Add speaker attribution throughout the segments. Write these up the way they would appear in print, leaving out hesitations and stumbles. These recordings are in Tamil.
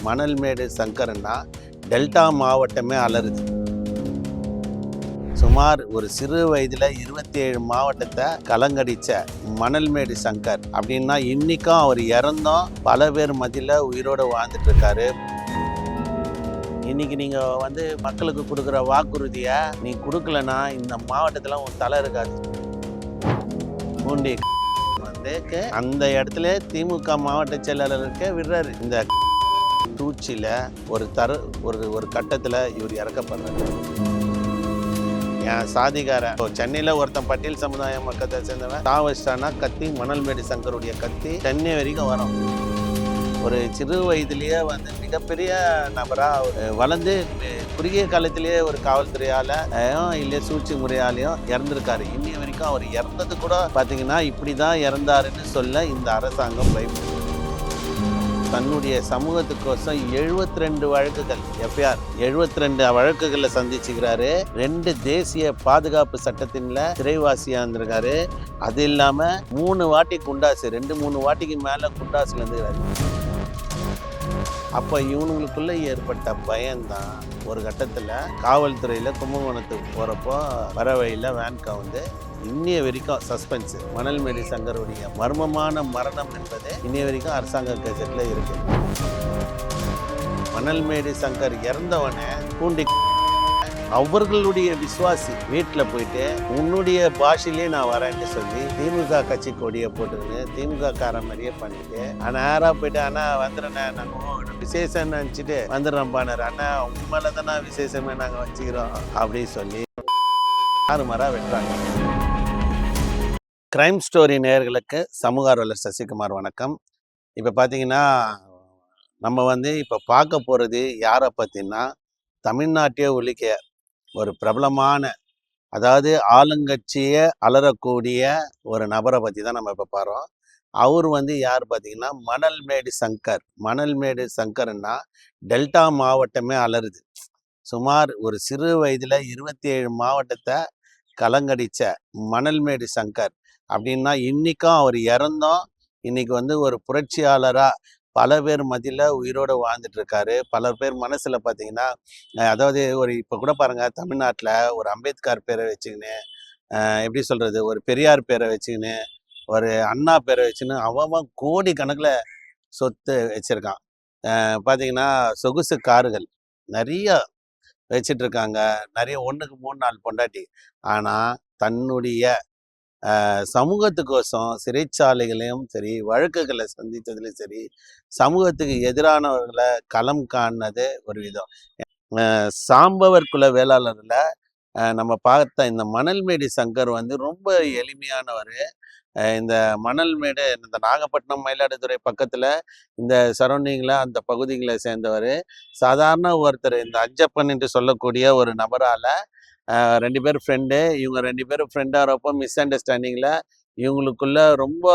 Speaker 1: மணல்மேடு சங்கர்னா டெல்டா மாவட்டமே அலறுது. சுமார் ஒரு சிறு வயதில் 27 மாவட்டத்தை கலங்கடிச்ச மணல்மேடு சங்கர் அப்படின்னா இன்னைக்கும் அவர் இறந்தும் பல பேர் மத்தியில் உயிரோடு வாழ்ந்துட்டு இருக்காரு. இன்னைக்கு நீங்கள் மக்களுக்கு கொடுக்குற வாக்குறுதியை நீ கொடுக்கலன்னா இந்த மாவட்டத்தில் உன் தலை இருக்காது. பூண்டி அந்த இடத்துல திமுக மாவட்ட செயலாளருக்கு விடுறாரு. இந்த தூச்சியில் ஒரு கட்டத்தில் இவர் இறக்கப்படுறாரு. என் சாதிகார சென்னையில் ஒருத்தன் பட்டியல் சமுதாய மக்கத்தை சேர்ந்தவன் தாவஸ்டானா கத்தி மணல்மேடு சங்கருடைய கத்தி சென்னை வரைக்கும் வரும். ஒரு சிறு வயதிலேயே மிகப்பெரிய நபராக வளர்ந்து குறுகிய காலத்திலேயே ஒரு காவல்துறையால் இல்லை சூழ்ச்சி முறையாலையும் இறந்துருக்காரு. இன்னைய வரைக்கும் அவர் இறந்தது கூட பார்த்தீங்கன்னா இப்படி தான் இறந்தாருன்னு சொல்ல இந்த அரசாங்கம் பயப்படுது. தன்னுடைய சமூகத்துக்கோசம் 72 வழக்குகள் எஃப்ஐஆர் 72 வழக்குகளை சந்திச்சுக்கிறாரு. 2 தேசிய பாதுகாப்பு சட்டத்தின்ல சிறைவாசியா இருந்திருக்காரு. அது இல்லாம 3 வாட்டி குண்டாசு 2-3 வாட்டிக்கு மேல குண்டாசுல இருந்துக்கிறாரு. அப்போ இவனுங்களுக்குள்ள ஏற்பட்ட பயம்தான் ஒரு கட்டத்தில் காவல்துறையில் கும்பகோணத்துக்கு போகிறப்போ வர வழியில் வேன் கவுந்து இன்னைய வரைக்கும் சஸ்பென்ஸ். மணல்மேடு சங்கருடைய மர்மமான மரணம் என்பது இன்னைய வரைக்கும் அரசாங்க கெசட்டில் இருக்கு. மணல்மேடு சங்கர் இறந்தவனே பூண்டி அவர்களுடைய விசுவாசி வீட்டில் போயிட்டு உன்னுடைய பாஷையிலே நான் வரேன்னு சொல்லி திமுக கட்சி கொடியை போட்டுக்கின்னு திமுக கார மாதிரியே பண்ணிட்டு நேராக போயிட்டு அண்ணா வந்துடுறேண்ணே நாங்கள் விசேஷம்னு நினச்சிட்டு வந்துடுறோம்பானார். அண்ணா உண்மையில தானே விசேஷமே நாங்கள் வச்சுக்கிறோம் அப்படின்னு சொல்லி ஆறுமாறாக வெட்டுறாங்க. கிரைம் ஸ்டோரி நேயர்களுக்கு சமூக ஆர்வலர் சசிகுமார் வணக்கம். இப்போ பார்த்தீங்கன்னா நம்ம இப்போ பார்க்க போகிறது யாரை பற்றினா தமிழ்நாட்டையே ஒழிக்க ஒரு பிரபலமான அதாவது ஆளுங்கட்சியை அலறக்கூடிய ஒரு நபரை பற்றி தான் நம்ம இப்போ பாரோம். அவர் யார் பார்த்தீங்கன்னா மணல்மேடு சங்கர். மணல்மேடு சங்கர்னா டெல்டா மாவட்டமே அலறுது. சுமார் ஒரு சிறு வயதில் 27 மாவட்டத்தை கலங்கடிச்ச மணல்மேடு சங்கர் அப்படின்னா இன்னைக்கும் அவர் இறந்தும் இன்னைக்கு ஒரு புரட்சியாளராக பல பேர் மத்தியில் உயிரோடு வாழ்ந்துட்டு இருக்காரு. பல பேர் மனசில் பார்த்தீங்கன்னா அதாவது இப்போ கூட பாருங்கள், தமிழ்நாட்டில் ஒரு அம்பேத்கர் பேரை வச்சுக்கின்னு எப்படி சொல்கிறது, ஒரு பெரியார் பேரை வச்சுக்கின்னு ஒரு அண்ணா பேரை வச்சுன்னு அவன் கோடி கணக்கில் சொத்து வச்சுருக்கான். பார்த்தீங்கன்னா சொகுசு கார்கள் நிறைய வச்சிட்டு இருக்காங்க. நிறைய 1க்கு 3 நாள் பொண்டாட்டி. ஆனால் தன்னுடைய சமூகத்துக்கோசம் சிறைச்சாலைகளையும் சரி வழக்குகளை சந்தித்ததுலையும் சரி சமூகத்துக்கு எதிரானவர்களை களம் காணது ஒரு விதம். சாம்பவர் குல வேளாளரில் நம்ம பார்த்த இந்த மணல்மேடு சங்கர் ரொம்ப எளிமையானவர். இந்த மணல்மேடு இந்த நாகப்பட்டினம் மயிலாடுதுறை பக்கத்தில் இந்த சரௌண்டிங்கில் அந்த பகுதிகளை சேர்ந்தவர். சாதாரண ஒருத்தர் இந்த அஞ்சப்பன் என்று சொல்லக்கூடிய ஒரு நபரால் 2 பேர் ஃப்ரெண்டு. இவங்க 2 பேரும் ஃப்ரெண்டாகிறப்போ மிஸ் அண்டர்ஸ்டாண்டிங்கில் இவங்களுக்குள்ள ரொம்ப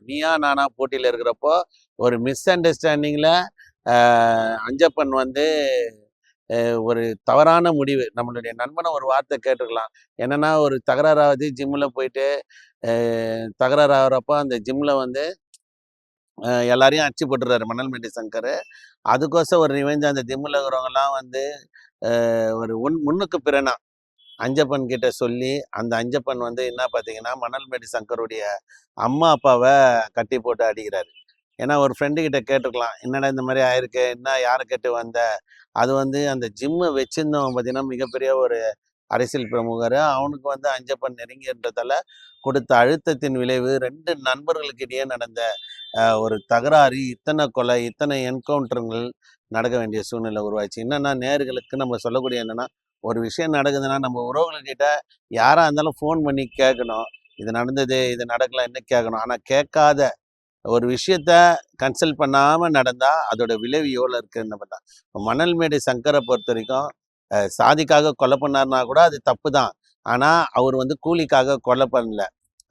Speaker 1: நீயா நானா போட்டியில் இருக்கிறப்போ ஒரு மிஸ் அண்டர்ஸ்டாண்டிங்கில் அஞ்சப்பன் ஒரு தவறான முடிவு. நம்மளுடைய நண்பனை ஒரு வார்த்தை கேட்டிருக்கலாம். என்னன்னா ஒரு தகராறாவது ஜிம்மில் போயிட்டு தகராறாகிறப்போ அந்த ஜிம்மில் எல்லாரையும் அடிச்சு போட்டுறாரு மணல்மேடு சங்கர். அதுக்கோசம் ஒரு ரிவெஞ்ச் அந்த ஜிம்மில் இருக்கிறவங்கலாம் ஒரு முன்னுக்கு பிறனா அஞ்சப்பன் கிட்ட சொல்லி அந்த அஞ்சப்பன் என்ன பார்த்தீங்கன்னா மணல்மேடு சங்கருடைய அம்மா அப்பாவை கட்டி போட்டு அடிக்கிறாரு. ஏன்னா ஒரு ஃப்ரெண்டு கிட்ட கேட்டுக்கலாம், என்னடா இந்த மாதிரி ஆயிருக்கு, என்ன யாரை கேட்டு வந்த. அது அந்த ஜிம்மை வச்சிருந்தவன் பார்த்தீங்கன்னா மிகப்பெரிய ஒரு அரசியல் பிரமுகர். அவனுக்கு அஞ்சப்பன் நெருங்கின்றதால கொடுத்த அழுத்தத்தின் விளைவு 2 நண்பர்களுக்கிடையே நடந்த ஒரு தகராறு இத்தனை கொலை இத்தனை என்கவுண்டருங்கள் நடக்க வேண்டிய சூழ்நிலை உருவாச்சு. என்னன்னா நேயர்களுக்கு நம்ம சொல்லக்கூடிய என்னன்னா, ஒரு விஷயம் நடக்குதுன்னா நம்ம உறவுகள்கிட்ட யாராக இருந்தாலும் ஃபோன் பண்ணி கேட்கணும், இது நடந்தது இது நடக்கலாம் என்ன கேட்கணும். ஆனால் கேட்காத ஒரு விஷயத்த கன்சல்ட் பண்ணாமல் நடந்தால் அதோட விளைவு எவ்வளோ இருக்குன்னு பார்த்தா, மணல்மேடு சங்கரை பொறுத்த வரைக்கும் சாதிக்காக கொலை பண்ணார்னா கூட அது தப்பு தான். ஆனால் அவர் கூலிக்காக கொலை பண்ணல,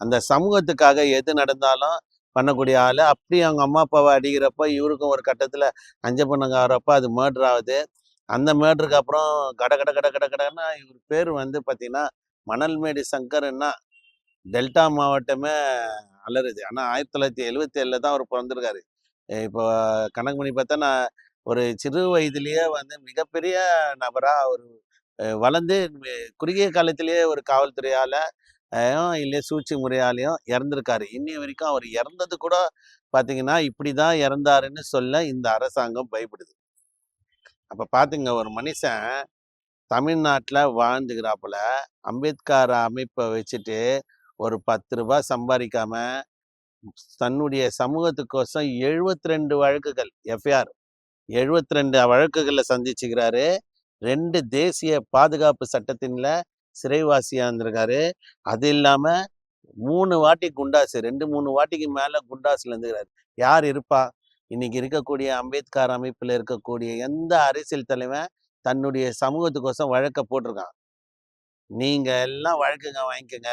Speaker 1: அந்த சமூகத்துக்காக எது நடந்தாலும் பண்ணக்கூடிய ஆள். அப்படி அவங்க அம்மா அப்பாவை அடிக்கிறப்ப இவருக்கும் ஒரு கட்டத்தில் அஞ்சப்பண்ணுங்க ஆகிறப்ப அது மர்டர் ஆகுது. அந்த மேட்ருக்கு அப்புறம் கடன்னா இவர் பேர் பார்த்தீங்கன்னா மணல்மேடு சங்கர்னா டெல்டா மாவட்டமே அலறுது. ஆனால் 1977 தான் அவர் பிறந்திருக்காரு. இப்போ கணக்கு பண்ணி பார்த்தா நான் ஒரு சிறு வயதிலேயே வந்து மிகப்பெரிய நபரா அவர் வளர்ந்து குறுகிய காலத்திலேயே ஒரு காவல்துறையால இல்லையா சூழ்ச்சி முறையாலையும் இறந்திருக்காரு. இன்னைய வரைக்கும் அவர் இறந்தது கூட பார்த்தீங்கன்னா, இப்படிதான் இறந்தாருன்னு சொல்ல இந்த அரசாங்கம் பயப்படுது. அப்ப பாத்துங்க ஒரு மனுஷன் தமிழ்நாட்டுல வாழ்ந்துக்கிறாப்புல, அம்பேத்கர் அமைப்ப வச்சுட்டு ஒரு ரூ. 10 சம்பாதிக்காம, தன்னுடைய சமூகத்துக்கோசம் 72 வழக்குகள் எஃப்ஐஆர் 72 வழக்குகள சந்திச்சுக்கிறாரு. 2 தேசிய பாதுகாப்பு சட்டத்தின்ல சிறைவாசியா இருந்திருக்காரு. அது இல்லாம 3 வாட்டி குண்டாசு 2, 3 வாட்டிக்கு மேல குண்டாசுல இருந்துக்கிறாரு. யார் இருப்பா? இன்னைக்கு இருக்கக்கூடிய அம்பேத்கர் அமைப்புல இருக்கக்கூடிய எந்த அரசியல் தலைவன் தன்னுடைய சமூகத்துக்கோசம் வழக்க போட்டிருக்கான்? நீங்க எல்லாம் வழக்குங்க வாங்கிக்கங்க.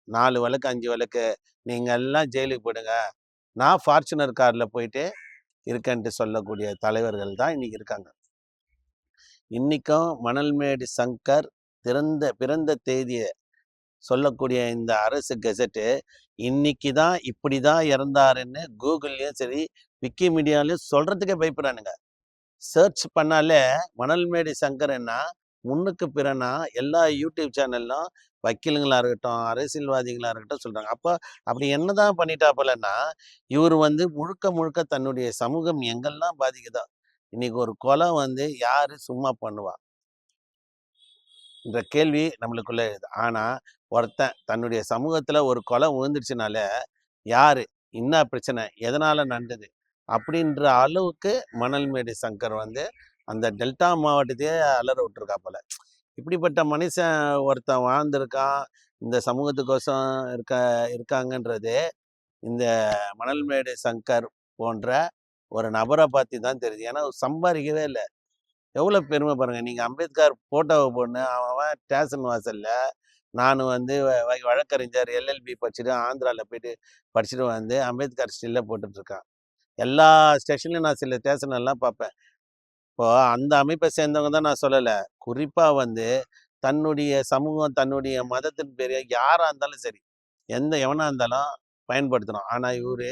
Speaker 1: 4 வழக்கு, 5 வழக்கு. நீங்க எல்லாம் ஜெயிலுக்கு போயிடுங்க. நான் ஃபார்ச்சுனர் கார்ல போயிட்டு இருக்கேன்ட்டு சொல்லக்கூடிய தலைவர்கள் தான் இன்னைக்கு இருக்காங்க. இன்னைக்கும் மணல்மேடு சங்கர் பிறந்த தேதிய சொல்லக்கூடிய இந்த அரசு கெசட்டு இன்னைக்கு தான் இப்படிதான் இறந்தாருன்னு கூகுள்லயும் சரி விக்கிமீடியாலையும் சொல்றதுக்கே பயப்படுறானுங்க. சர்ச் பண்ணாலே மணல்மேடு சங்கர்னா முன்னுக்கு பிறனா எல்லா யூடியூப் சேனல்லும் வக்கீலுங்களா இருக்கட்டும், அரசியல்வாதிகளா இருக்கட்டும் சொல்றாங்க. அப்போ அப்படி என்னதான் பண்ணிட்டாப்பலன்னா, இவர் வந்து முழுக்க முழுக்க தன்னுடைய சமூகம் எங்கெல்லாம் பாதிக்குதோ, இன்னைக்கு ஒரு கொலை வந்து யாரு சும்மா பண்ணுவா? என்ற கேள்வி நம்மளுக்குள்ள இருக்குது. ஆனா, ஒருத்தன் தன்னுடைய சமூகத்துல ஒரு கொலை விழுந்துருச்சுனாலே, யாரு? என்ன பிரச்சனை? எதனால நடந்தது? அப்படின்ற அளவுக்கு மணல்மேடு சங்கர் வந்து அந்த டெல்டா மாவட்டத்தையே அலற விட்டுருக்காப்போல. இப்படிப்பட்ட மனுஷன் ஒருத்தன் வாழ்ந்திருக்கான், இந்த சமூகத்துக்கோசம் இருக்காங்கன்றதே, இந்த மணல்மேடு சங்கர் போன்ற ஒரு நபரை பார்த்து தான் தெரியுது. ஏன்னா சம்பாதிக்கவே இல்ல. எவ்வளோ பெருமை பாருங்க. நீங்க அம்பேத்கர் போட்டோவை போட்ன்னு அவன் ஸ்டேஷன் வாசல்ல நான் வந்து வழக்கறிஞர் எல்எல்பி படிச்சுட்டு ஆந்திரால போயிட்டு படிச்சுட்டு வந்து அம்பேத்கர் ஸ்டில்ல போட்டுட்டு இருக்கான். எல்லா ஸ்டேஷன்லையும் நான் சில ஸ்டேஷன் எல்லாம் பார்ப்பேன். இப்போ அந்த அமைப்பை சேர்ந்தவங்க தான் நான் சொல்லலை. குறிப்பா வந்து தன்னுடைய சமூகம், தன்னுடைய மதத்தின் பேரு யாரா இருந்தாலும் சரி, எவனா இருந்தாலும் பயன்படுத்தணும். ஆனா இவரு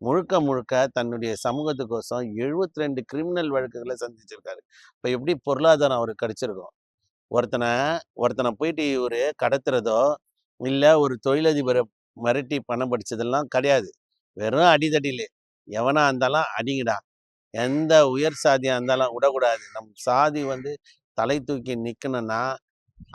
Speaker 1: முழுக்க முழுக்க தன்னுடைய சமூகத்துக்கோசம் 72 கிரிமினல் வழக்குகளை சந்திச்சிருக்காரு. இப்ப எப்படி பொருளாதாரம் அவருக்கு கிடைச்சிருக்கும்? ஒருத்தனை ஒருத்தனை போயிட்டு இவரு கடத்துறதோ, இல்ல ஒரு தொழிலதிபரை மிரட்டி பணம் படிச்சதெல்லாம் கிடையாது. வெறும் அடிதடியிலே. எவனா இருந்தாலும் அடிங்கடா. எந்த உயர் சாதியா இருந்தாலும் விடக்கூடாது. நம் சாதி வந்து தலை தூக்கி நிக்கணும்னா,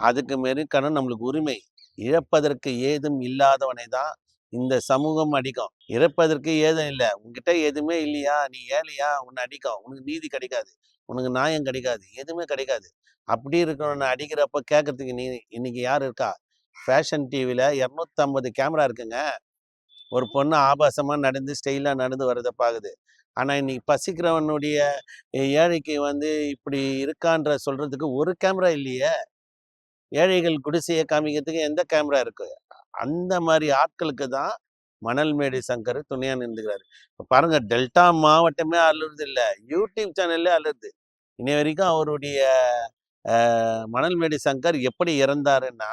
Speaker 1: அதுக்கு மெருக்கணும் நம்மளுக்கு உரிமை. இழப்பதற்கு ஏதும் இல்லாதவனை தான் இந்த சமூகம் அடிக்கும். இறப்பதற்கு ஏதும் இல்லை. உன்கிட்ட எதுவுமே இல்லையா? நீ ஏழையா? உன்னை அடிக்கும். உனக்கு நீதி கிடைக்காது. உனக்கு நியாயம் கிடைக்காது. எதுவுமே கிடைக்காது. அப்படி இருக்கிறவனை அடிக்கிறப்ப கேட்கறதுக்கு இன்னைக்கு யார் இருக்கா? ஃபேஷன் டிவில 250 கேமரா இருக்குங்க. ஒரு பொண்ணு ஆபாசமா நடந்து ஸ்டைலா நடந்து வர்றதை பாக்குது. ஆனா இன்னைக்கு பசிக்கிறவனுடைய ஏழைக்கு வந்து இப்படி இருக்கான்ற சொல்றதுக்கு ஒரு கேமரா இல்லையே. ஏழைகள் குடிசையை காமிக்கிறதுக்கு எந்த கேமரா இருக்கு? அந்த மாதிரி ஆட்களுக்கு தான் மணல்மேடு சங்கர் துணையா நின்றுக்கிறாரு. இப்போ பாருங்க, டெல்டா மாவட்டமே அழுறது இல்லை, யூடியூப் சேனல்லே அழுது. இன்னை வரைக்கும் அவருடைய மணல்மேடு சங்கர் எப்படி இறந்தாருன்னா,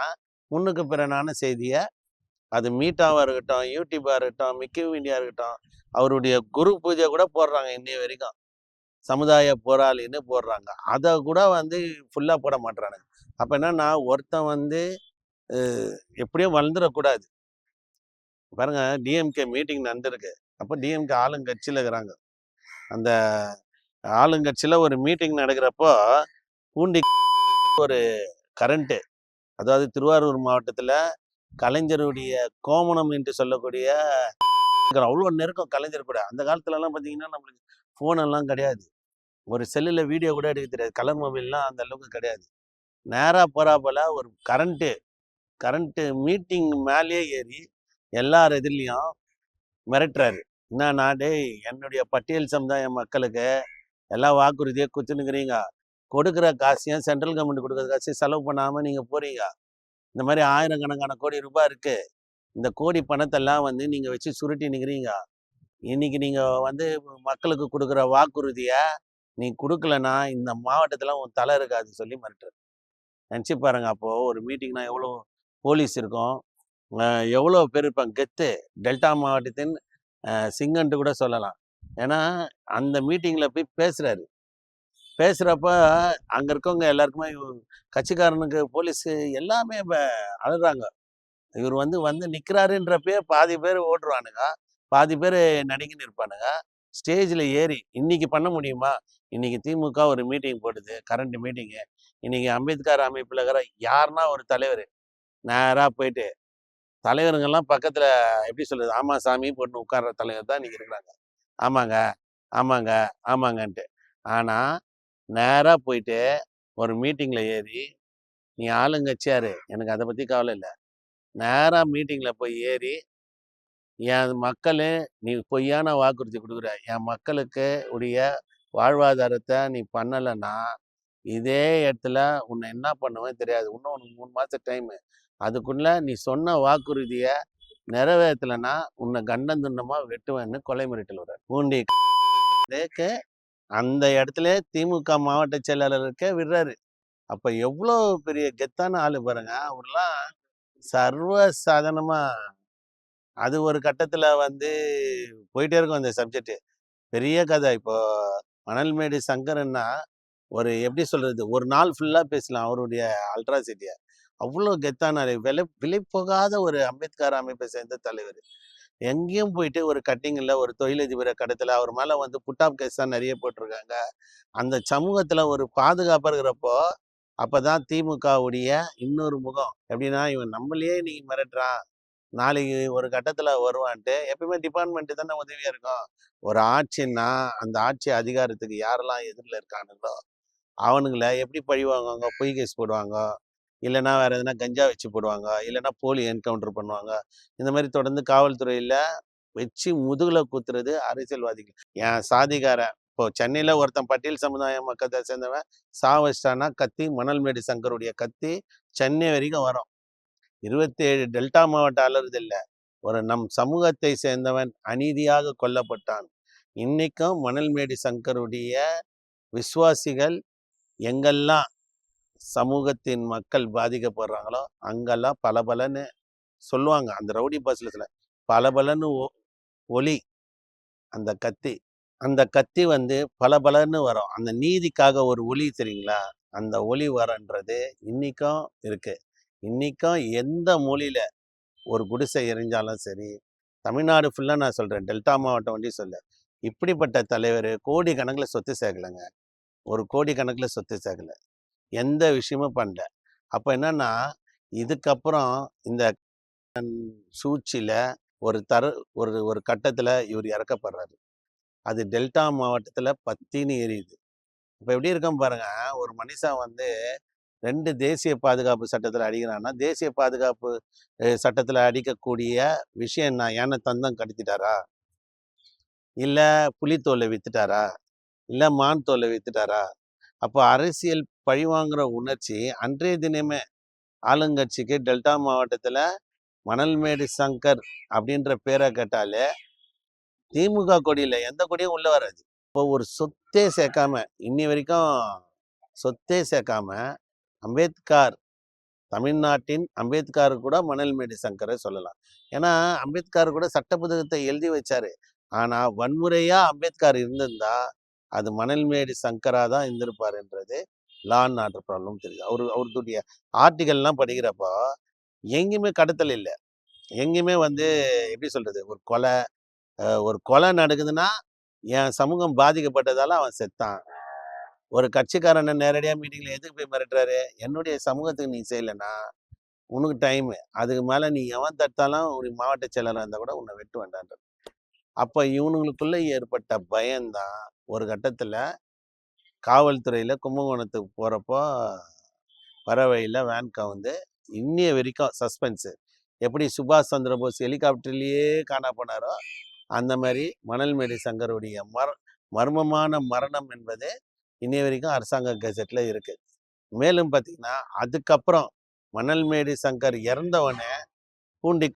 Speaker 1: முன்னுக்கு பிறனான செய்தியை அது மீட்டாவாக இருக்கட்டும், யூடியூபாக இருக்கட்டும், மிக்கி மீடியா இருக்கட்டும், அவருடைய குரு பூஜை கூட போடுறாங்க இன்னைய வரைக்கும். சமுதாய போராளின்னு போடுறாங்க. அதை கூட வந்து ஃபுல்லாக போட மாட்டுறானுங்க. அப்போ என்னன்னா, ஒருத்தன் வந்து எப்படியும் வளர்ந்துடக்கூடாது. பாருங்க, டிஎம்கே மீட்டிங் நடந்திருக்கு. அப்போ டிஎம்கே ஆளுங்கட்சியில் இருக்கிறாங்க. அந்த ஆளுங்கட்சியில் ஒரு மீட்டிங் நடக்கிறப்போ பூண்டி ஒரு கரண்ட்டு, அதாவது திருவாரூர் மாவட்டத்தில் கலைஞருடைய கோமணம் என்று சொல்லக்கூடிய அவ்வளோ நெருக்கம் கலைஞர் கூட. அந்த காலத்துலலாம் பார்த்தீங்கன்னா நம்மளுக்கு ஃபோன் எல்லாம் கிடையாது. ஒரு செல்லில் வீடியோ கூட எடுக்க தெரியாது. கலர் மொபைல்லாம் அந்த அளவுக்கு கிடையாது. நேராக போறாப்போல ஒரு கரண்ட்டு மீட்டிங் மேலேயே ஏறி எல்லார் எதிர்லையும் மிரட்டுறாரு. என்னன்னா, டேய் என்னுடைய பட்டியல் சமுதாய மக்களுக்கு எல்லாம் வாக்குறுதியை குத்துனுக்குறீங்க. கொடுக்குற காசையும் சென்ட்ரல் கவர்மெண்ட் கொடுக்குற காசையும் செலவு பண்ணாமல் நீங்கள் போறீங்க. இந்த மாதிரி ஆயிரக்கணக்கான கோடி ரூபாய் இருக்கு. இந்த கோடி பணத்தெல்லாம் வந்து நீங்கள் வச்சு சுருட்டி நிற்கிறீங்க. இன்னைக்கு நீங்கள் வந்து மக்களுக்கு கொடுக்குற வாக்குறுதியை நீ கொடுக்கலன்னா இந்த மாவட்டத்தில் உன் தலை இருக்காது சொல்லி மிரட்டுறாரு. நினச்சி பாருங்க, அப்போது ஒரு மீட்டிங்னா எவ்வளோ போலீஸ் இருக்கும், எவ்வளோ பேர் இருப்பாங்க. கெத்து டெல்டா மாவட்டத்தின் சிங்கன்ட்டு கூட சொல்லலாம். ஏன்னா அந்த மீட்டிங்கில் போய் பேசுகிறாரு. பேசுறப்ப அங்க இருக்கவங்க எல்லாருக்குமே கட்சிக்காரனுக்கு போலீஸ் எல்லாமே அழுறாங்க. இவர் வந்து வந்து நிக்கிறாருன்றப்பயே பாதி பேர் ஓடுறானுங்க, பாதி பேர் நடுங்கின்னு இருப்பானுங்க. ஸ்டேஜில் ஏறி இன்னைக்கு பண்ண முடியுமா? இன்னைக்கு திமுக ஒரு மீட்டிங் போடுது, கரண்ட் மீட்டிங்கு. இன்னைக்கு அம்பேத்கர் அமைப்பில் இருக்கிற யாருன்னா ஒரு தலைவர் நேராக போயிட்டு தலைவருங்கெல்லாம் பக்கத்தில் எப்படி சொல்றது, ஆமா சாமி போட்டு உட்கார்ற தலைவர் தான் இன்னைக்கு இருக்கிறாங்க. ஆமாங்க, ஆமாங்க, ஆமாங்கன்ட்டு. ஆனால் நேராக போயிட்டு ஒரு மீட்டிங்கில் ஏறி, நீ ஆளுங்கட்சியாரு, எனக்கு அதை பற்றி கவலை இல்லை. நேராக மீட்டிங்கில் போய் ஏறி, என் மக்களே நீ பொய்யான வாக்குறுதி கொடுக்குற, என் மக்களுக்கு உடைய வாழ்வாதாரத்தை நீ பண்ணலைன்னா இதே இடத்துல உன்னை என்ன பண்ணுவேன் தெரியாது. இன்னும் உனக்கு 3 மாதம் டைமு. அதுக்குள்ள நீ சொன்ன வாக்குறுதியை நிறைவேற்றலைன்னா உன்னை கண்டம் துண்டமாக வெட்டுவேன்னு கொலை மிரட்டல் வர்றார். பூண்டி அந்த இடத்துல திமுக மாவட்ட செயலாளருக்கே விடுறாரு. அப்ப எவ்வளோ பெரிய கெத்தான ஆளு பாருங்க. அவர்லாம் சர்வ சாதாரணமா அது ஒரு கட்டத்துல வந்து போயிட்டே இருக்கும் அந்த சப்ஜெக்ட். பெரிய கதை. இப்போ மணல்மேடு சங்கரன்னா ஒரு எப்படி சொல்றது, ஒரு நாள் ஃபுல்லா பேசலாம் அவருடைய அல்ட்ராசிட்டிய. அவ்வளோ கெத்தான விலை விலை போகாத ஒரு அம்பேத்கர் அமைப்பை சேர்ந்த தலைவர். எங்கேயும் போயிட்டு ஒரு கட்டிங்கில் ஒரு தொழிலதிபரை கடத்தல, அவர் மேல வந்து புட்டாப் கேஸ் தான் நிறைய போட்டிருக்காங்க. அந்த சமூகத்துல ஒரு பாதுகாப்பா இருக்கிறப்போ அப்பதான் திமுகவுடைய இன்னொரு முகம் எப்படின்னா, இவன் நம்மளையே நீ மிரட்டுறான், நாளைக்கு ஒரு கட்டத்துல வருவான்ட்டு. எப்பயுமே டிபார்ட்மெண்ட் தானே உதவியா இருக்கும். ஒரு ஆட்சின்னா அந்த ஆட்சி அதிகாரத்துக்கு யாரெல்லாம் எதிரில் இருக்கானுங்களோ அவனுங்கள எப்படி பழி வாங்குவாங்க, பொய் கேஸ் போடுவாங்க, இல்லைன்னா வேற எதுனா கஞ்சா வச்சு போடுவாங்க, இல்லைன்னா போலி என்கவுண்டர் பண்ணுவாங்க. இந்த மாதிரி தொடர்ந்து காவல்துறையில வச்சு முதுகுல குத்துறது அரசியல்வாதிகள். என் சாதிகாரன் இப்போ சென்னையில ஒருத்தன் பட்டியல் சமுதாய மக்கத்தை சேர்ந்தவன் வச்சிட்டான்னா கத்தி, மணல்மேடு சங்கருடைய கத்தி சென்னை வரைக்கும் வரும். 27 டெல்டா மாவட்ட அலறுது இல்ல, ஒரு நம் சமூகத்தை சேர்ந்தவன் அநீதியாக கொல்லப்பட்டான். இன்னைக்கும் மணல்மேடு சங்கருடைய விசுவாசிகள் எங்கெல்லாம் சமூகத்தின் மக்கள் பாதிக்கப்படுறாங்களோ அங்கெல்லாம் பலபலன்னு சொல்லுவாங்க. அந்த ரவுடி பஸ்ல பலபலன்னு ஒலி அந்த கத்தி. அந்த கத்தி வந்து பலபலன்னு வரும். அந்த நீதிக்காக ஒரு ஒலி தெரியுங்களா, அந்த ஒலி வரன்றது இன்னைக்கும் இருக்கு. இன்னைக்கும் எந்த மொழியில ஒரு குடிசை எரிஞ்சாலும் சரி, தமிழ்நாடு ஃபுல்லா நான் சொல்றேன், டெல்டா மாவட்டம் வண்டி சொல்ல, இப்படிப்பட்ட தலைவர் கோடி கணக்கில் சொத்து சேர்க்கலைங்க. ஒரு கோடி கணக்கில் சொத்து சேர்க்கல, எந்த விஷயமும் பண்ணல. அப்போ என்னன்னா, இதுக்கப்புறம் இந்த சூழ்ச்சியில ஒரு ஒரு ஒரு கட்டத்துல இவர் இறக்கப்படுறாரு. அது டெல்டா மாவட்டத்துல பத்தின்னு எரியுது. இப்போ எப்படி இருக்கும் பாருங்க, ஒரு மனுஷன் வந்து 2 தேசிய பாதுகாப்பு சட்டத்துல அடிக்கிறான்னா, தேசிய பாதுகாப்பு சட்டத்துல அடிக்கக்கூடிய விஷயம் என்ன? யானை தந்தம் கடத்திட்டாரா, இல்ல புலித்தோலை வித்துட்டாரா, இல்ல மான் தோலை வித்துட்டாரா? அப்போ அரசியல் பழிவாங்குற உணர்ச்சி அன்றைய தினமே ஆளுங்கட்சிக்கு டெல்டா மாவட்டத்துல மணல்மேடு சங்கர் அப்படின்ற பேரை கேட்டாலே திமுக கொடியில எந்த கொடியும் உள்ள வராது. இப்போ ஒரு சொத்தே சேர்க்காம இன்னி வரைக்கும் சொத்தே சேர்க்காம அம்பேத்கர், தமிழ்நாட்டின் அம்பேத்கர் கூட மணல்மேடு சங்கரை சொல்லலாம். ஏன்னா அம்பேத்கர் கூட சட்ட புத்தகத்தை எழுதி வச்சாரு. ஆனா வன்முறையா அம்பேத்கர் இருந்திருந்தா அது மணல்மேடு சங்கரா தான் இருந்திருப்பாருன்றது லா அண்ட் ஆர்டர் ப்ராப்ளம் தெரியுது. அவருடைய ஆர்டிகல்லாம் படிக்கிறப்போ எங்கேயுமே கடத்தல் இல்லை, எங்கேயுமே வந்து எப்படி சொல்றது, ஒரு கொலை நடக்குதுன்னா என் சமூகம் பாதிக்கப்பட்டதால அவன் செத்தான். ஒரு கட்சிக்காரனை நேரடியாக மீட்டிங்ல எதுக்கு போய் மிரட்டுறாரு, என்னுடைய சமூகத்துக்கு நீ செய்யலைன்னா உனக்கு டைமு, அதுக்கு மேலே நீ எவன் தட்டாலும் உனக்கு மாவட்ட செயலராக இருந்தால் கூட உன்னை வெட்டு வேண்டான்றது. அப்போ இவனுங்களுக்குள்ள ஏற்பட்ட பயம்தான் ஒரு கட்டத்தில் காவல்துறையில் கும்பகோணத்துக்கு போகிறப்போ பறவையில் வேன் கவுந்து இன்னைய வரைக்கும் சஸ்பென்ஸு. எப்படி சுபாஷ் சந்திர போஸ் ஹெலிகாப்டர்லேயே காணா போனாரோ அந்த மாதிரி மணல்மேடு சங்கருடைய மர்மமான மரணம் என்பது இன்னைய வரைக்கும் அரசாங்க கெசட்ல இருக்கு. மேலும் பார்த்தீங்கன்னா அதுக்கப்புறம் மணல்மேடு சங்கர் இறந்தவனே பூண்டி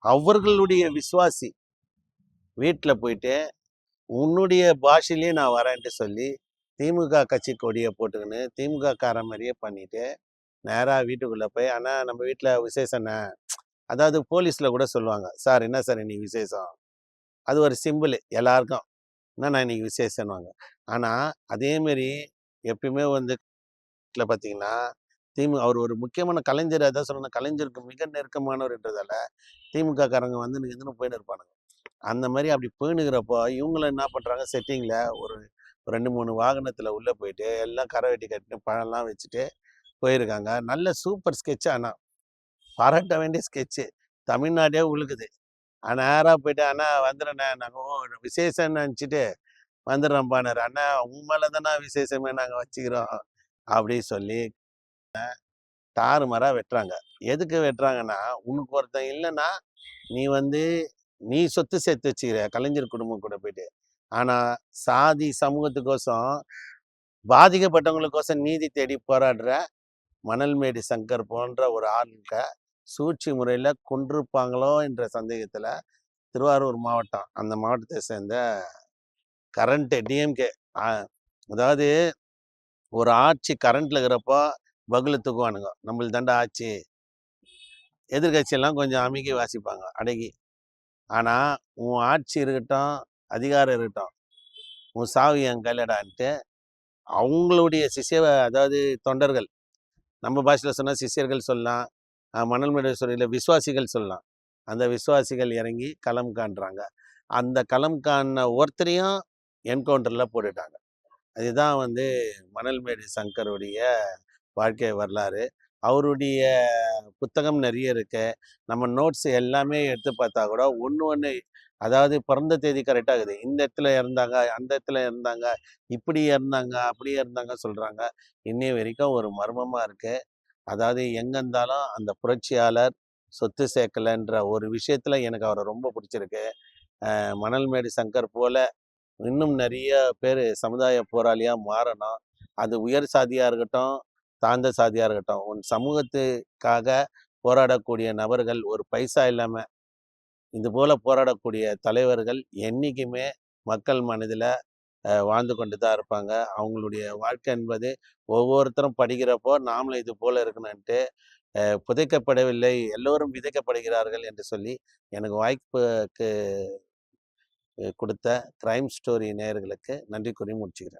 Speaker 1: அவர்களுடைய விசுவாசி வீட்டில் போயிட்டு உன்னுடைய பாஷையிலேயே நான் வரேன்ட்டு சொல்லி திமுக கட்சி கொடியை போட்டுக்கின்னு திமுக காரன் மாதிரியே பண்ணிட்டு நேராக வீட்டுக்குள்ளே போய், ஆனால் நம்ம வீட்டில் விசேஷண்ண, அதாவது போலீஸில் கூட சொல்லுவாங்க, சார் என்ன சார் இன்னைக்கு விசேஷம், அது ஒரு சிம்பிள் எல்லாருக்கும். என்னண்ணா இன்னைக்கு விசேஷம்னுவாங்க. ஆனா அதே மாரி எப்பயுமே வந்து பார்த்தீங்கன்னா, அவர் ஒரு முக்கியமான கலைஞர். அதான் சொல்லணும், கலைஞருக்கு மிக நெருக்கமானவர்ன்றதால திமுக காரங்க வந்துன்னு இருந்துன்னு போயின்னு இருப்பானுங்க. அந்த மாரி அப்படி போயின்னுக்கிறப்போ, இவங்களும் என்ன பண்றாங்க, செட்டிங்ல ஒரு 2, 3 வாகனத்துல உள்ள போயிட்டு, எல்லாம் கரை வெட்டி கட்டின்னு பழம்லாம் வச்சுட்டு போயிருக்காங்க. நல்ல சூப்பர் ஸ்கெட்ச் ஆனா. பாராட்ட வேண்டிய ஸ்கெட்ச்சு. தமிழ்நாடே உழுகுது. நேரா போயிட்டு, "அண்ணா வந்துடுறேண்ணே." நாங்க விசேஷம்னு நெனச்சுட்டு வந்துடுறேன்ப்பான்னாரு. "அண்ணா உன் மேல தாண்ணா விசேஷமே நாங்க வச்சுக்கிறோம்." அப்படி சொல்லி தாறுமாறா வெட்டுறாங்க. எதுக்கு வெட்டுறாங்கன்னா, உனக்கு ஒருத்தன் இல்லன்னா, நீ வந்து நீ சொத்து சேர்த்து வச்சுக்கிற கலைஞர் குடும்பம் கூட போயிட்டு. ஆனா, சாதி சமூகத்துக்கோசம், பாதிக்கப்பட்டவங்களுக்கோசம் நீதி தேடி போராடுற மணல்மேடு சங்கர் போன்ற ஒரு ஆளுக்க சூழ்ச்சி முறையில கொன்றிருப்பாங்களோ என்ற சந்தேகத்துல, திருவாரூர் மாவட்டம், அந்த மாவட்டத்தை சேர்ந்த கரண்ட் டிஎம்கே, அதாவது ஒரு ஆட்சி கரண்ட்ல இருக்கிறப்போ பகுல தூக்குவானுங்க. நம்மளுது தாண்டா ஆட்சி. எதிர்கட்சியெல்லாம் கொஞ்சம் அமைக்கி வாசிப்பாங்க, அடங்கி. ஆனா உன் ஆட்சி இருக்கட்டும், அதிகாரம் இருக்கட்டும், உன் சாவு என் கையிலடான்ட்டு அவங்களுடைய அதாவது தொண்டர்கள், நம்ம பாஷையில சொன்னா சிஷ்யர்கள் சொல்லலாம், மணல்மேடு சொல்ல விசுவாசிகள் சொல்லலாம். அந்த விசுவாசிகள் இறங்கி களம் காண்றாங்க. அந்த களம் காண ஒருத்தரையும் என்கவுண்டர்ல போட்டுட்டாங்க. அதுதான் வந்து மணல்மேடு சங்கருடைய வாழ்க்கை வரலாறு. அவருடைய புத்தகம் நிறைய இருக்கு. நம்ம நோட்ஸ் எல்லாமே எடுத்து பார்த்தா கூட ஒன்று ஒன்று, அதாவது பிறந்த தேதி கரெக்டாக இருக்குது. இந்த இடத்துல இறந்தாங்க, அந்த இடத்துல இருந்தாங்க, இப்படி இறந்தாங்க, அப்படி இறந்தாங்க சொல்கிறாங்க. இன்னைய வரைக்கும் ஒரு மர்மமாக இருக்கு. அதாவது எங்கே இருந்தாலும் அந்த புரட்சியாளர் சொத்து சேர்க்கலைன்ற ஒரு விஷயத்தில் எனக்கு அவரை ரொம்ப பிடிச்சிருக்கு. மணல்மேடு சங்கர் போல இன்னும் நிறைய பேர் சமுதாய போராளியாக மாறணும். அது உயர் சாதியாக இருக்கட்டும், தாழ்ந்த சாதியாக இருக்கட்டும், உன் சமூகத்துக்காக போராடக்கூடிய நபர்கள், ஒரு பைசா இல்லாமல் இது போல போராடக்கூடிய தலைவர்கள் என்றைக்குமே மக்கள் மனதில் வாழ்ந்து கொண்டு தான் இருப்பாங்க. அவங்களுடைய வாழ்க்கை என்பது ஒவ்வொருத்தரும் படிக்கிறப்போ நாமளும் இது போல இருக்கணும்ன்ட்டு, புதைக்கப்படவில்லை, எல்லோரும் விதைக்கப்படுகிறார்கள் என்று சொல்லி எனக்கு வாய்ப்புக்கு கொடுத்த கிரைம் ஸ்டோரி நேயர்களுக்கு நன்றி கூறி முடிச்சுக்கிறேன்.